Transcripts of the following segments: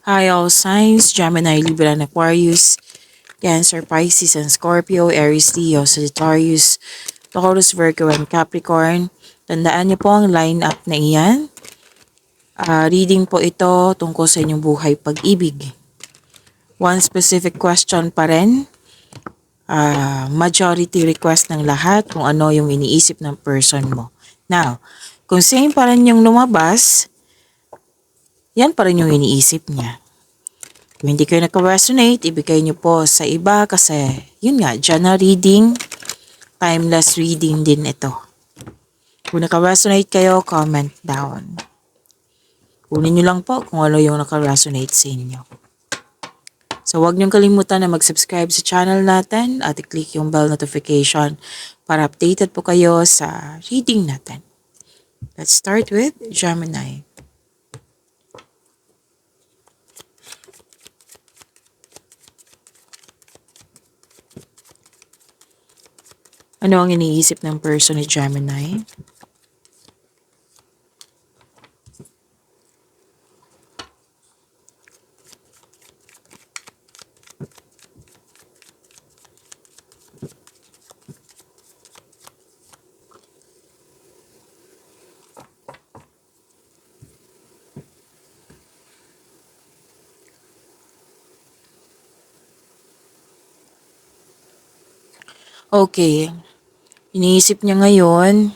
Hi all signs, Gemini, Libra, and Aquarius, Cancer, Pisces, and Scorpio, Aries, Leo, Sagittarius, Taurus, Virgo, and Capricorn. Tandaan niyo po ang line-up na iyan. Reading po ito tungkol sa inyong buhay pag-ibig. One specific question pa rin. Majority request ng lahat kung ano yung iniisip ng person mo. Now, kung same pa rin yung lumabas, yan pa rin yung iniisip niya. Kung hindi kayo nagka-resonate, ibigay niyo po sa iba kasi yun nga, general reading, timeless reading din ito. Kung naka-resonate kayo, comment down. Kunin niyo lang po kung ano yung naka-resonate sa inyo. So huwag niyong kalimutan na mag-subscribe sa channel natin at i-click yung bell notification para updated po kayo sa reading natin. Let's start with Gemini. Ano ang iniisip ng person ni Gemini? Okay. Iniisip niya ngayon,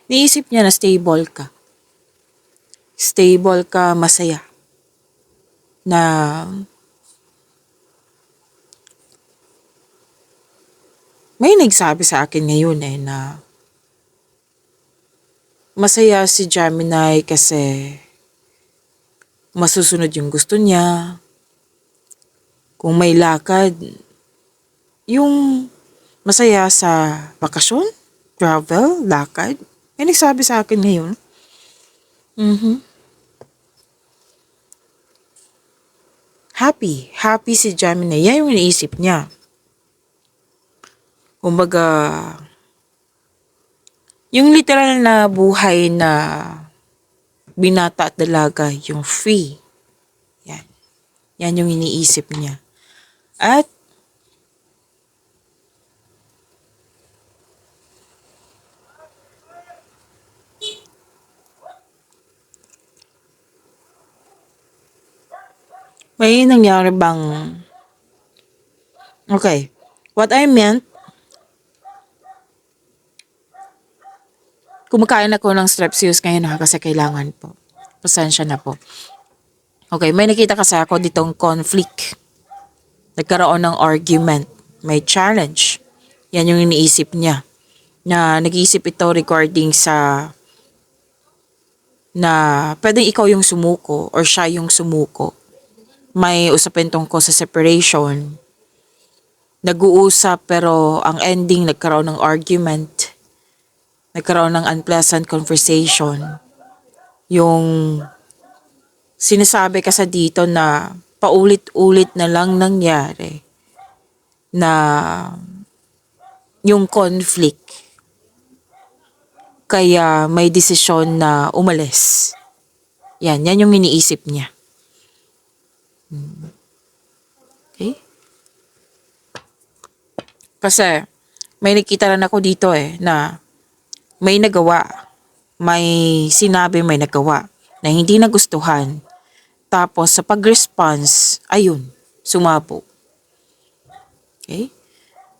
iniisip niya na stable ka. Stable ka, masaya. Na may nagsabi sa akin ngayon na masaya si Gemini kasi masusunod yung gusto niya. Kung may lakad, yung masaya sa bakasyon, travel, lakad. May nagsabi sa akin ngayon. Happy. Happy si Gemini. Yan yung iniisip niya. Kumbaga, yung literal na buhay na binata at dalaga, yung free. Yan. Yan yung iniisip niya. At may nangyari bang... Okay. What I meant, kumakain ako ng strepsils ngayon kasi kailangan po. Pasensya na po. Okay, may nakita kasi ako ditong conflict. Nagkaroon ng argument. May challenge. Yan yung iniisip niya. Na nag-iisip ito regarding sa na pwedeng ikaw yung sumuko or siya yung sumuko. May usapin tungkol sa separation. Nag-uusap pero ang ending nagkaroon ng argument. Nagkaroon ng unpleasant conversation. Yung sinasabi kasi dito na paulit-ulit na lang nangyari na yung conflict. Kaya may desisyon na umalis. Yan yung iniisip niya. Okay? Kasi may nakita rin ako dito na may nagawa. May sinabi, may nagawa na hindi nagustuhan. Tapos sa pag-response, ayun, sumabog. Okay?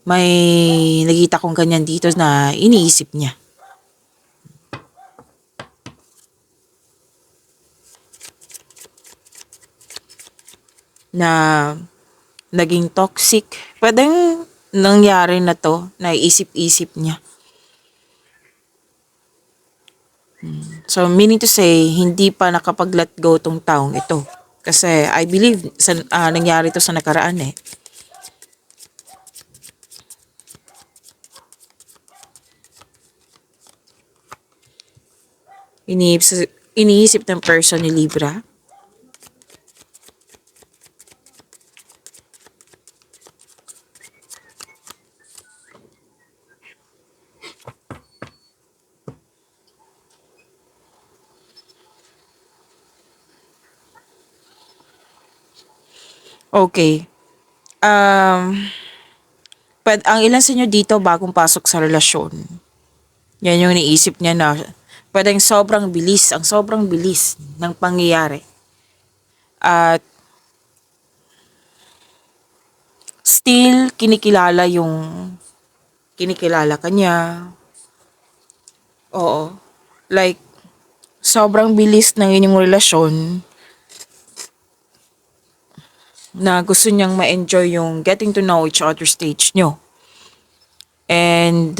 May nakita kong ganyan dito na iniisip niya. Na naging toxic. Pwedeng nangyari na to, na isip-isip niya. So, meaning to say, hindi pa nakapag-let go tong taong ito. Kasi, I believe, nangyari to sa nakaraan Iniisip ng person ni Libra. Okay. Um, ang ilan sa inyo dito bagong pasok sa relasyon. Yan yung iniisip niya na pwedeng sobrang bilis ng pangyayari. At still, kinikilala ka niya. Oo. Like, sobrang bilis ng inyong relasyon na gusto niyang ma-enjoy yung getting to know each other stage nyo. And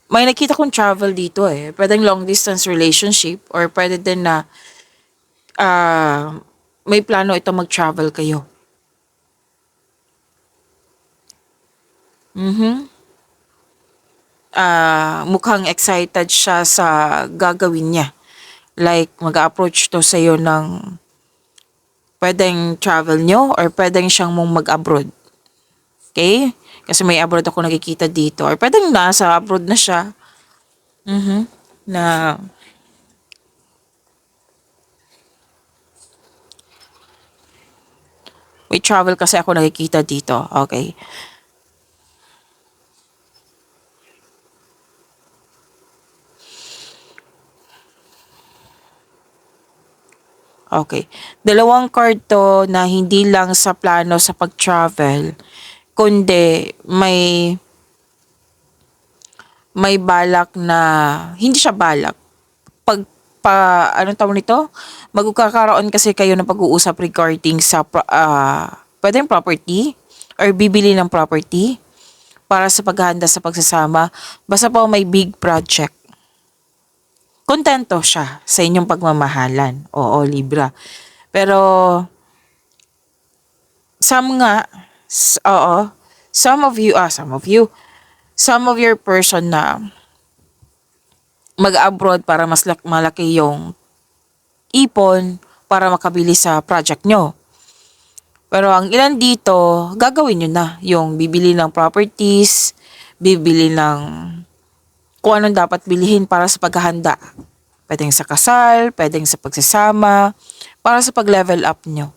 may nakita kong travel dito eh. Pwedeng long distance relationship or pwede din na may plano ito mag-travel kayo. Mukhang excited siya sa gagawin niya. Like, mag-approach to sa'yo ng pwedeng travel nyo or pwedeng siyang mong mag-abroad. Okay? Kasi may abroad ako nakikita dito. Or pwedeng nasa abroad na siya. Na may travel kasi ako nakikita dito. Okay. Okay. Dalawang card to na hindi lang sa plano sa pag-travel, kundi may balak na, hindi siya balak. Anong tawag nito? Magkakaroon kasi kayo ng pag-uusap regarding sa, pwedeng property or bibili ng property para sa paghahanda sa pagsasama. Basta po may big project. Kontento siya sa inyong pagmamahalan. Oo, Libra. Pero, oo, some of your person na mag-abroad para mas malaki yung ipon para makabili sa project nyo. Pero ang ilan dito, gagawin nyo na yung bibili ng properties, bibili ng kung anong dapat bilihin para sa paghahanda. Pwedeng sa kasal, pwedeng sa pagsasama, para sa pag-level up nyo.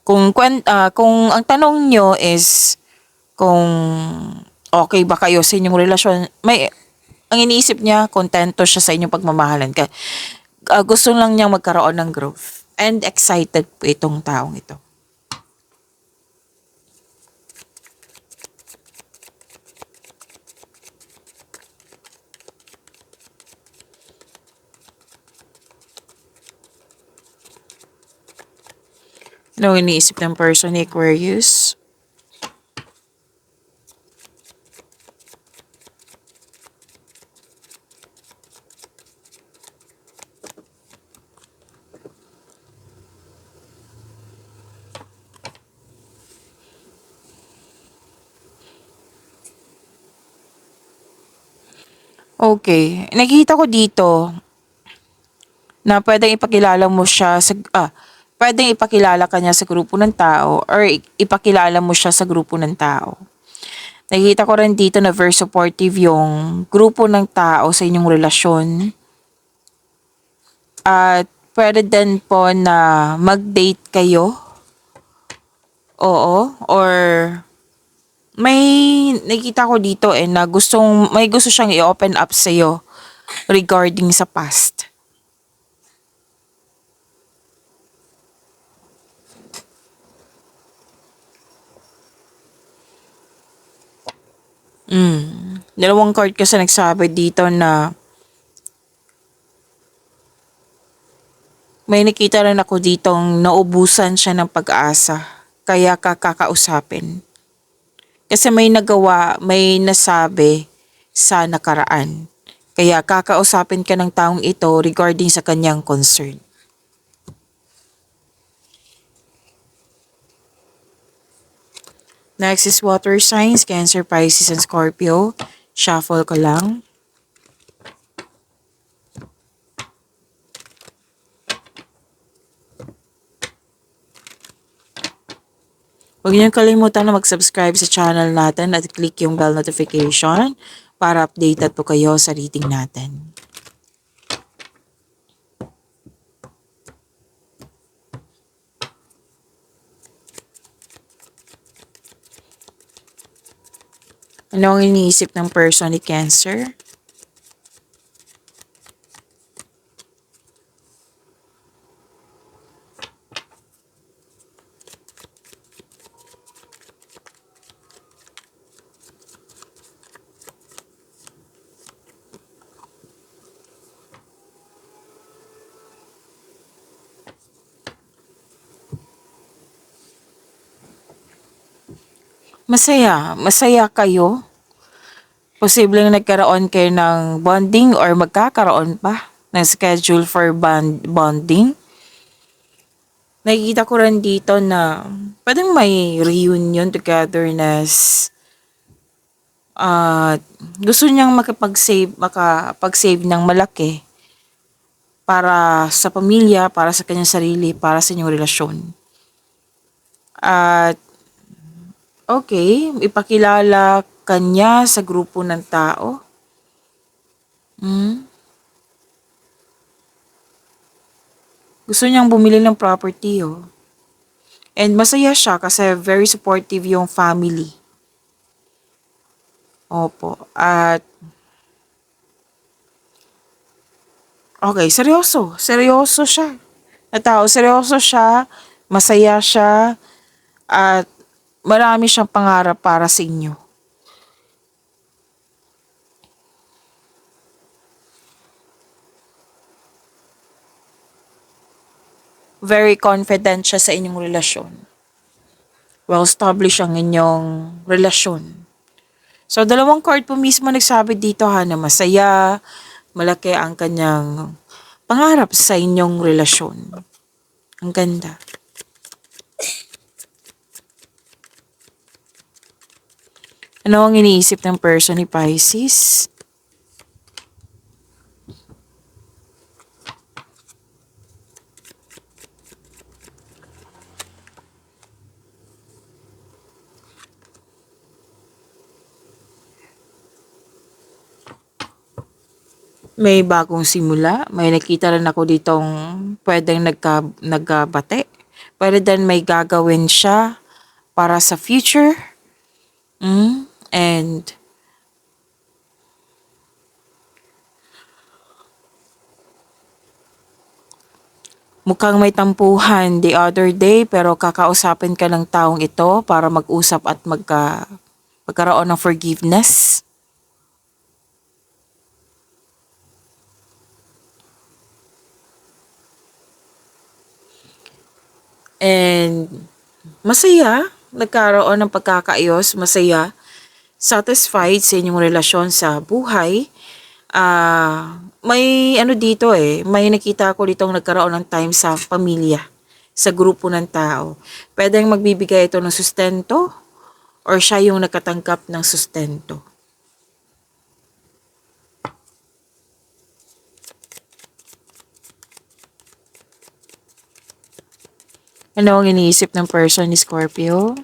Kung ang tanong nyo is kung okay ba kayo sa inyong relasyon, ang iniisip niya, kontento siya sa inyong pagmamahalan. Gusto lang niyang magkaroon ng growth. And excited po itong taong ito. Ano ang iniisip ng person ni Aquarius? Okay. Nakikita ko dito na pwedeng ipakilala ka niya sa grupo ng tao or ipakilala mo siya sa grupo ng tao. Nakikita ko rin dito na very supportive yung grupo ng tao sa inyong relasyon. At pwede din po na mag-date kayo. Oo. Or may nakita ko dito na may gusto siyang i-open up sa'yo regarding sa past. Dalawang card kasi nagsabi dito na may nakita rin ako ditong naubusan siya ng pag-asa. Kaya kakausapin. Kasi may nasabi sa nakaraan. Kaya kakausapin ka ng taong ito regarding sa kanyang concern. Next is water signs, Cancer, Pisces, and Scorpio. Shuffle ko lang. Huwag niyong kalimutan na mag-subscribe sa channel natin at click yung bell notification para updated po kayo sa reading natin. Ano ang iniisip ng person ni Cancer? Masaya. Masaya kayo. Posibleng nagkaroon kayo ng bonding or magkakaroon pa ng schedule for bonding. Nakikita ko rin dito na pwedeng may reunion, togetherness. At gusto niyang makapag-save ng malaki para sa pamilya, para sa kanyang sarili, para sa inyong relasyon. At okay, ipakilala kanya sa grupo ng tao. Gusto niyang bumili ng property, oh. And masaya siya kasi very supportive yung family. Opo. At okay, seryoso. Seryoso siya. Na tao, seryoso siya, masaya siya, at marami siyang pangarap para sa inyo. Very confident siya sa inyong relasyon. Well-established ang inyong relasyon. So, dalawang card po mismo nagsabi dito ha na masaya, malaki ang kanyang pangarap sa inyong relasyon. Ang ganda. Ano ang iniisip ng person ni Pisces? May bagong simula. May nakita rin ako ditong pwedeng nagkabate. Pwede din may gagawin siya para sa future. And mukhang may tampuhan the other day pero kakausapin ka ng taong ito para mag-usap at magkaroon ng forgiveness. And masaya, nagkaroon ng pagkakaayos, masaya, satisfied sa inyong relasyon sa buhay. May ano dito may nakita ko ditong nagkaroon ng time sa pamilya, sa grupo ng tao. Pwedeng magbibigay ito ng sustento or siya yung nakatanggap ng sustento. Ano ang iniisip ng person ni Scorpio?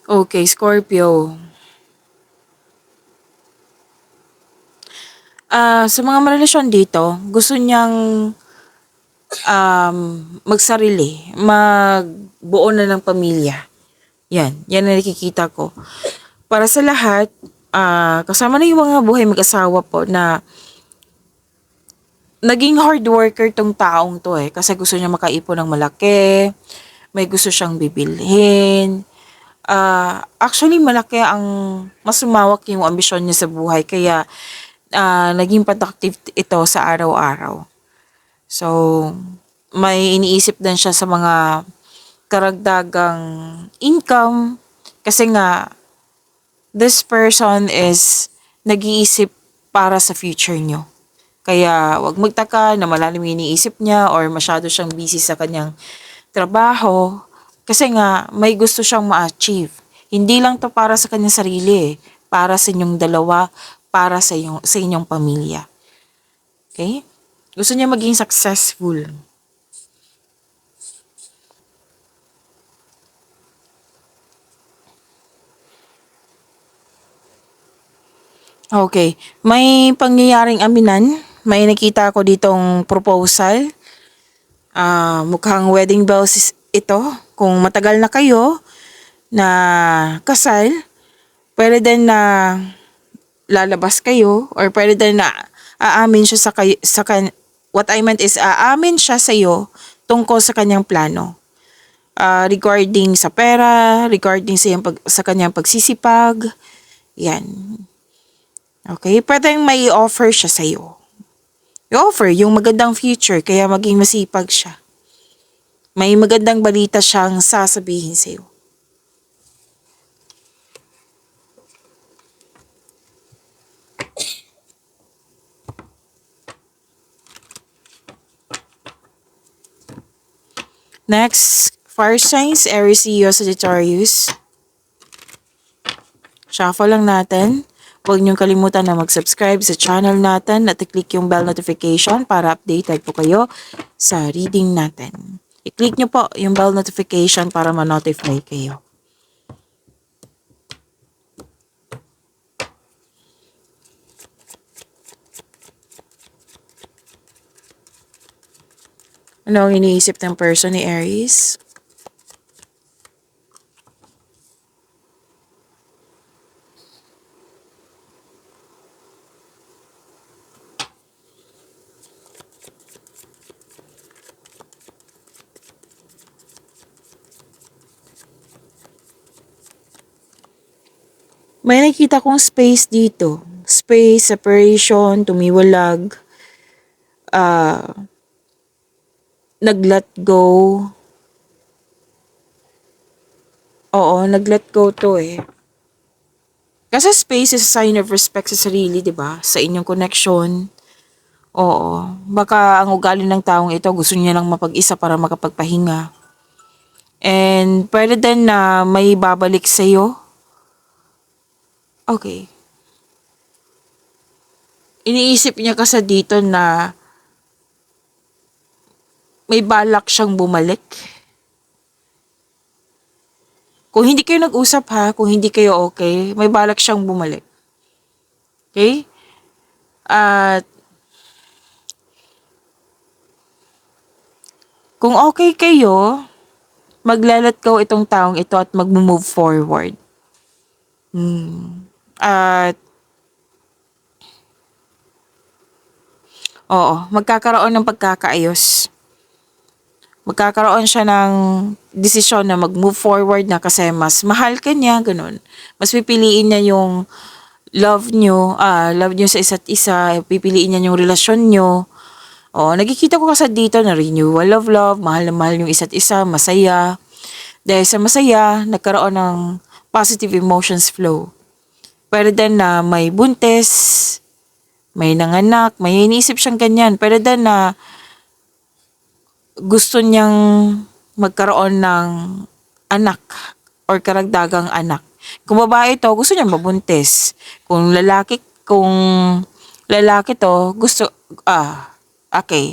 Okay, Scorpio. Sa mga marelasyon dito, gusto niyang magsarili, magbuo na ng pamilya. Yan ang nakikita ko. Para sa lahat, kasama na yung mga buhay mag-asawa po na naging hard worker tong taong to kasi gusto niya makaipon ng malaki, may gusto siyang bibilhin. Actually, malaki ang mas lumawak yung ambisyon niya sa buhay kaya naging productive ito sa araw-araw. So, may iniisip din siya sa mga karagdagang income kasi nga this person is nag-iisip para sa future nyo. Kaya wag magtaka na malalim yung iniisip niya or masyado siyang busy sa kanyang trabaho kasi nga may gusto siyang ma-achieve. Hindi lang to para sa kanyang sarili para sa inyong dalawa, para sa inyong pamilya. Okay? Gusto niya maging successful. Okay. May pangyayaring aminan. May nakita ko ditong proposal. Mukhang wedding bells ito. Kung matagal na kayo na kasal, pwede din na lalabas kayo or pwede din na aamin siya what I meant is aamin siya sa iyo tungkol sa kanyang plano. Regarding sa pera, regarding sa kanyang pagsisipag, yan. Okay, pwedeng may offer siya sa iyo. I-offer yung magandang future kaya maging masipag siya. May magandang balita siyang sasabihin sa iyo. Next, fire signs, Aries, Leo, Sagittarius. Shuffle lang natin. Huwag niyong kalimutan na mag-subscribe sa channel natin at i-click yung bell notification para updated po kayo sa reading natin. I-click niyo po yung bell notification para ma-notify kayo. Ano ang iniisip ng person ni Aries? May nakita kong space dito. Space, separation, tumiwalag, nag-let go. Oo, nag-let go to eh. Kasi space is a sign of respect sa sarili, di ba? Sa inyong connection. Oo. Baka ang ugali ng taong ito, gusto niya lang mapag-isa para makapagpahinga. And pwede din na may babalik sa'yo. Okay. Iniisip niya kasi dito na may balak siyang bumalik. Kung hindi kayo nag-usap ha, kung hindi kayo okay, may balak siyang bumalik. Okay? At kung okay kayo, magle-let go itong taong ito at mag-move forward. At magkakaroon ng pagkakaayos. Magkakaroon siya ng desisyon na mag-move forward na kasi mas mahal ka niya, ganun. Mas pipiliin niya yung love nyo sa isa't isa, pipiliin niya yung relasyon nyo. Nagkikita ko kasi dito na renewal of love, mahal na mahal yung isa't isa, masaya. Dahil sa masaya, nagkaroon ng positive emotions flow. Pwede din na may buntis, may nanganak, may iniisip siyang ganyan. Pwede din na gusto niyang magkaroon ng anak or karagdagang anak. Kung babae to, gusto niyang mabuntis. Kung lalaki to, okay.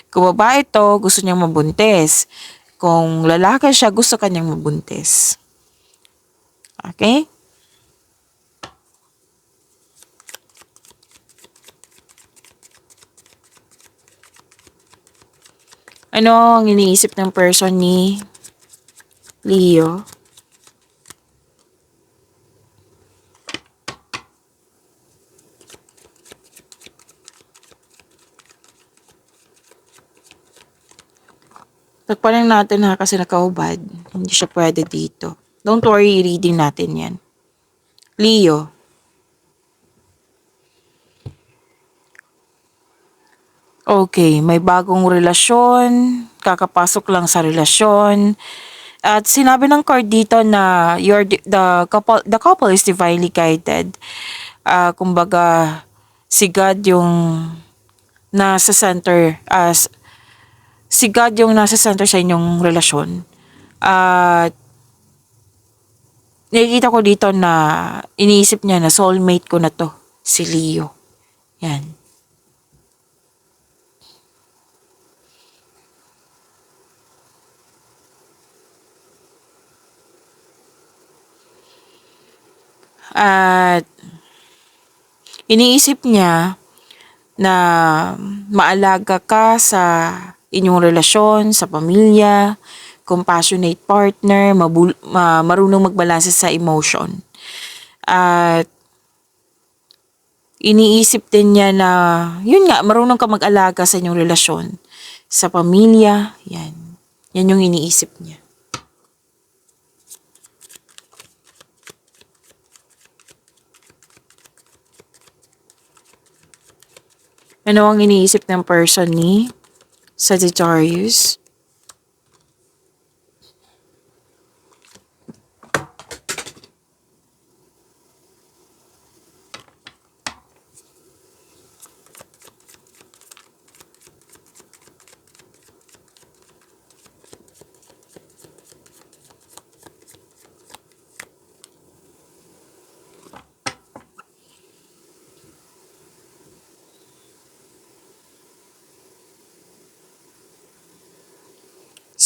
Kung babae to, gusto niyang mabuntis. Kung lalaki siya, gusto kanyang mabuntis. Okay? Ano ang iniisip ng person ni Leo? Tagpalan natin ha kasi nakaubad. Hindi siya pwede dito. Don't worry, reading natin yan. Leo. Okay, may bagong relasyon. Kakapasok lang sa relasyon. At sinabi ng card dito na the couple is divinely guided. Kumbaga, si God yung nasa center, si God yung nasa center sa inyong relasyon. At nakikita ko dito na iniisip niya na soulmate ko na to, si Leo. Yan. At iniisip niya na maalaga ka sa inyong relasyon, sa pamilya, compassionate partner, marunong magbalanse sa emotion. At iniisip din niya na, yun nga, marunong ka mag-alaga sa inyong relasyon, sa pamilya, yan. Yan yung iniisip niya. Ano ang iniisip ng person ni Sagittarius?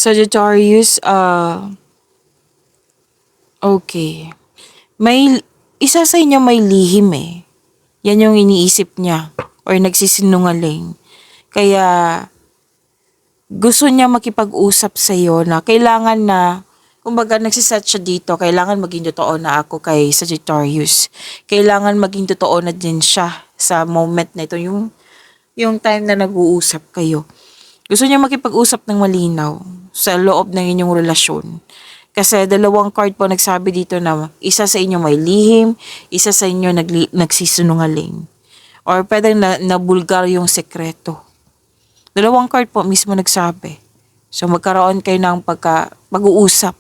Sagittarius, okay. May, isa sa inyo may lihim eh. Yan yung iniisip niya or nagsisinungaling. Kaya gusto niya makipag-usap sa iyo na kailangan na, kumbaga nagsiset siya dito, kailangan maging totoo na ako kay Sagittarius. Kailangan maging totoo na din siya sa moment na ito, yung time na nag-uusap kayo. Gusto niya makipag-usap ng malinaw sa loob ng inyong relasyon. Kasi dalawang card po nagsabi dito na isa sa inyo may lihim, isa sa inyo nagsisinungaling. Or pwedeng nabulgar yung sekreto. Dalawang card po mismo nagsabi. So magkaroon kayo ng pag-uusap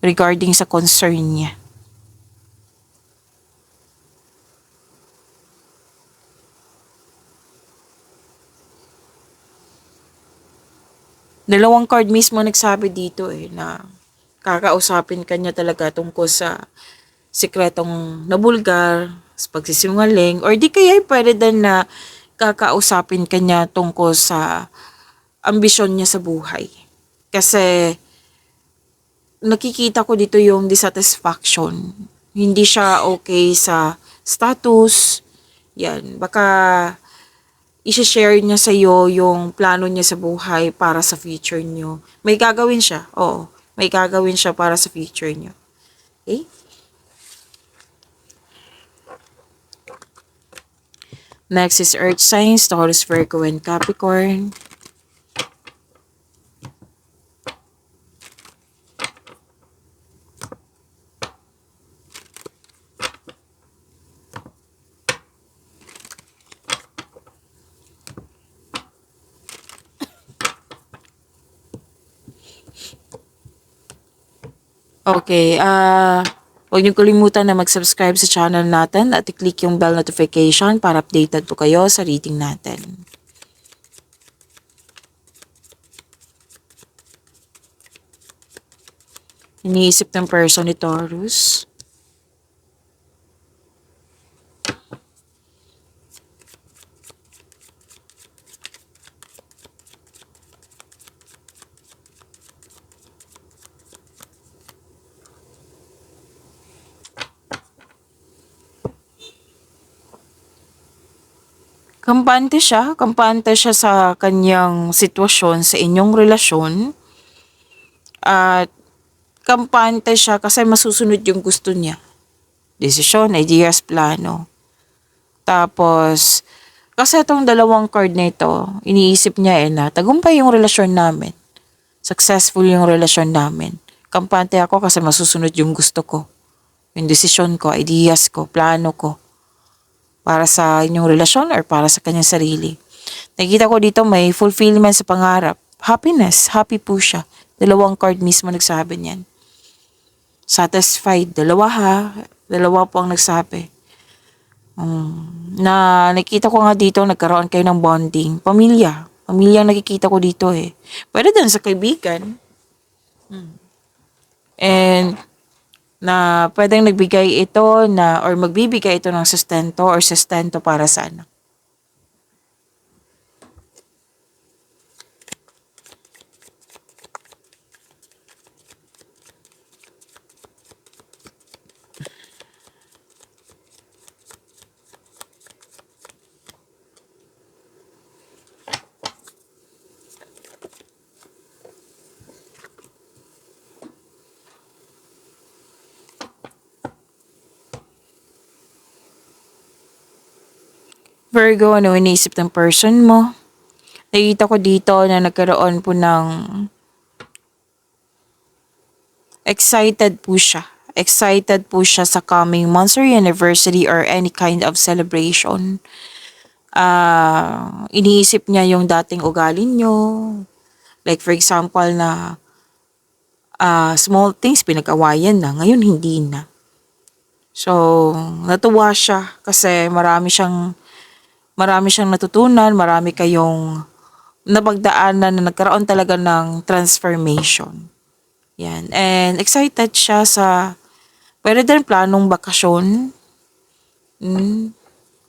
regarding sa concern niya. Dalawang card mismo nagsabi dito na kakausapin ka niya talaga tungkol sa sikretong nabulgar, sa pagsisinungaling, or di kaya pwede din na kakausapin ka niya tungkol sa ambisyon niya sa buhay. Kasi nakikita ko dito yung dissatisfaction. Hindi siya okay sa status. Yan, baka i-share niya sa iyo yung plano niya sa buhay para sa future niyo. May gagawin siya. Oo, may gagawin siya para sa future niyo. Okay? Next is Earth signs, Taurus, Virgo, and Capricorn. Okay, huwag niyo kalimutan na mag-subscribe sa channel natin at i-click yung bell notification para updated po kayo sa reading natin. Iniisip ng person ni Taurus. Kampante siya sa kanyang sitwasyon sa inyong relasyon. At kampante siya kasi masusunod yung gusto niya. Desisyon, ideas, plano. Tapos, kasi itong dalawang card na ito, iniisip niya na tagumpay yung relasyon namin. Successful yung relasyon namin. Kampante ako kasi masusunod yung gusto ko. Yung desisyon ko, ideas ko, plano ko. Para sa inyong relasyon or para sa kanyang sarili. Nakikita ko dito may fulfillment sa pangarap. Happiness. Happy po siya. Dalawang card mismo nagsabi niyan. Satisfied. Dalawa po ang nagsabi. Na nakikita ko nga dito nagkaroon kayo ng bonding. Pamilya. Pamilya ang nakikita ko dito Pwede din sa kaibigan. And na pwedeng nagbigay ito na or magbibigay ito ng sustento or sustento para sa anak. Virgo, ano iniisip ng person mo? Nakikita ko dito na nagkaroon po ng excited po siya. Excited po siya sa coming months or anniversary or any kind of celebration. Iniisip niya yung dating ugali niyo. Like for example na small things pinag-awayan na, ngayon hindi na. So, natuwa siya kasi marami siyang natutunan, marami kayong napagdaanan na nagkaroon talaga ng transformation. Yan. And excited siya sa pwede din planong bakasyon.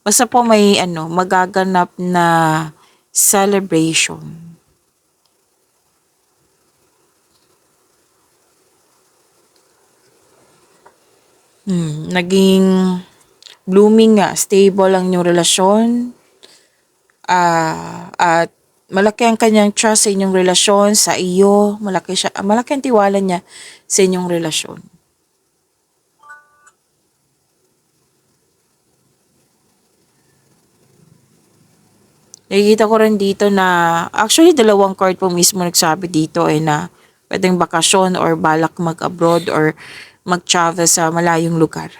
Basta po may magaganap na celebration. Naging blooming nga, stable ang inyong relasyon. At malaki ang kanyang trust sa inyong relasyon, sa iyo. Malaki ang tiwala niya sa inyong relasyon. Nakikita ko rin dito na actually dalawang card po mismo nagsabi dito na pwedeng bakasyon or balak mag-abroad or mag-travel sa malayong lugar.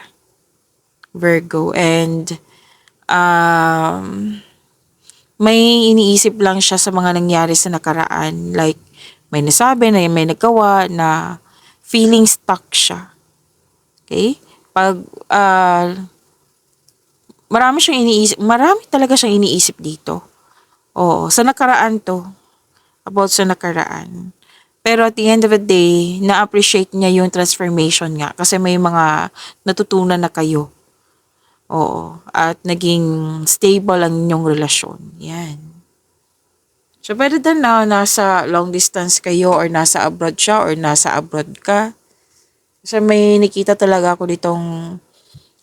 Virgo. And may iniisip lang siya sa mga nangyari sa nakaraan. Like may nasabi na may nagawa na feeling stuck siya. Okay? Pag marami talaga siyang iniisip dito. Oo, sa nakaraan to. About sa nakaraan. Pero at the end of the day, na-appreciate niya yung transformation nga kasi may mga natutunan na kayo. Oo, at naging stable ang inyong relasyon. Yan. So, pwede din na nasa long distance kayo or nasa abroad siya or nasa abroad ka. Kasi may nakita talaga ako ditong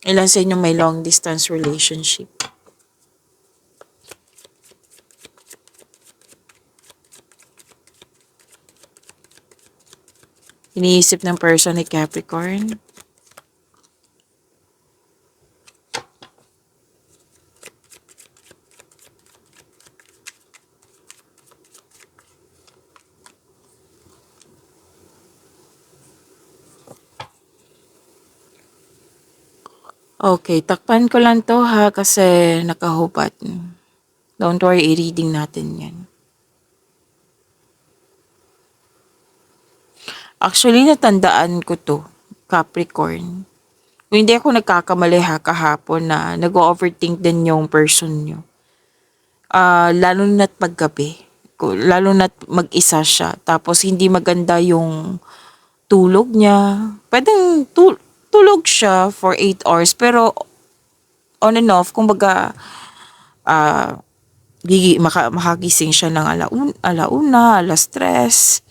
ilan sa inyo may long distance relationship. Iniisip ng person ni Capricorn. Okay, takpan ko lang to ha kasi nakahubad. Don't worry, i-reading natin yan. Actually, natandaan ko to, Capricorn. Kung hindi ako nagkakamali ha kahapon na nag-overthink din yung person nyo. Lalo na't paggabi. Lalo na't mag-isa siya. Tapos hindi maganda yung tulog niya. Pwedeng tulog siya for 8 hours pero on and off, kumbaga makagising siya ng alauna, alas 3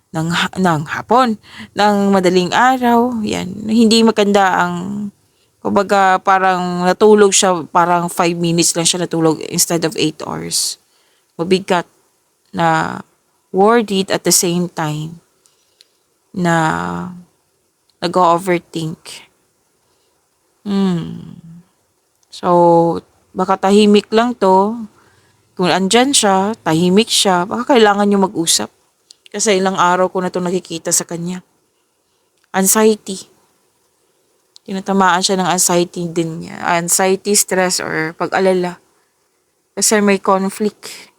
ng hapon, ng madaling araw. Yan. Hindi maganda ang kumbaga parang natulog siya, parang 5 minutes lang siya natulog instead of 8 hours. Mabigat na worth it at the same time na nag-overthink. So, baka tahimik lang to. Kung andyan siya, tahimik siya, baka kailangan nyo mag-usap. Kasi ilang araw ko na to nakikita sa kanya. Anxiety. Tinatamaan siya ng anxiety din niya. Anxiety, stress, or pag-alala. Kasi may conflict.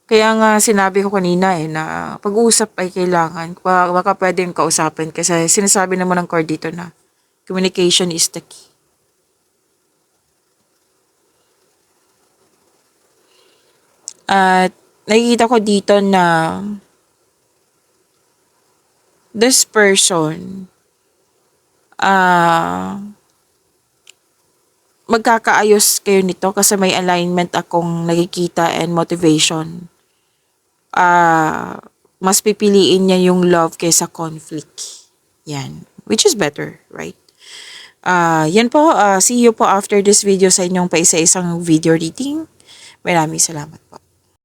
Kaya nga sinabi ko kanina na pag-uusap ay kailangan. Baka pwedeng kausapin kasi sinasabi naman ng card dito na communication is the key. At nakikita ko dito na this person, magkakaayos kayo nito kasi may alignment akong nakikita and motivation. Mas pipiliin niya yung love kaysa conflict. Yan. Which is better, right? Yan po. See you po after this video sa inyong paisa-isang video reading. Maraming salamat po.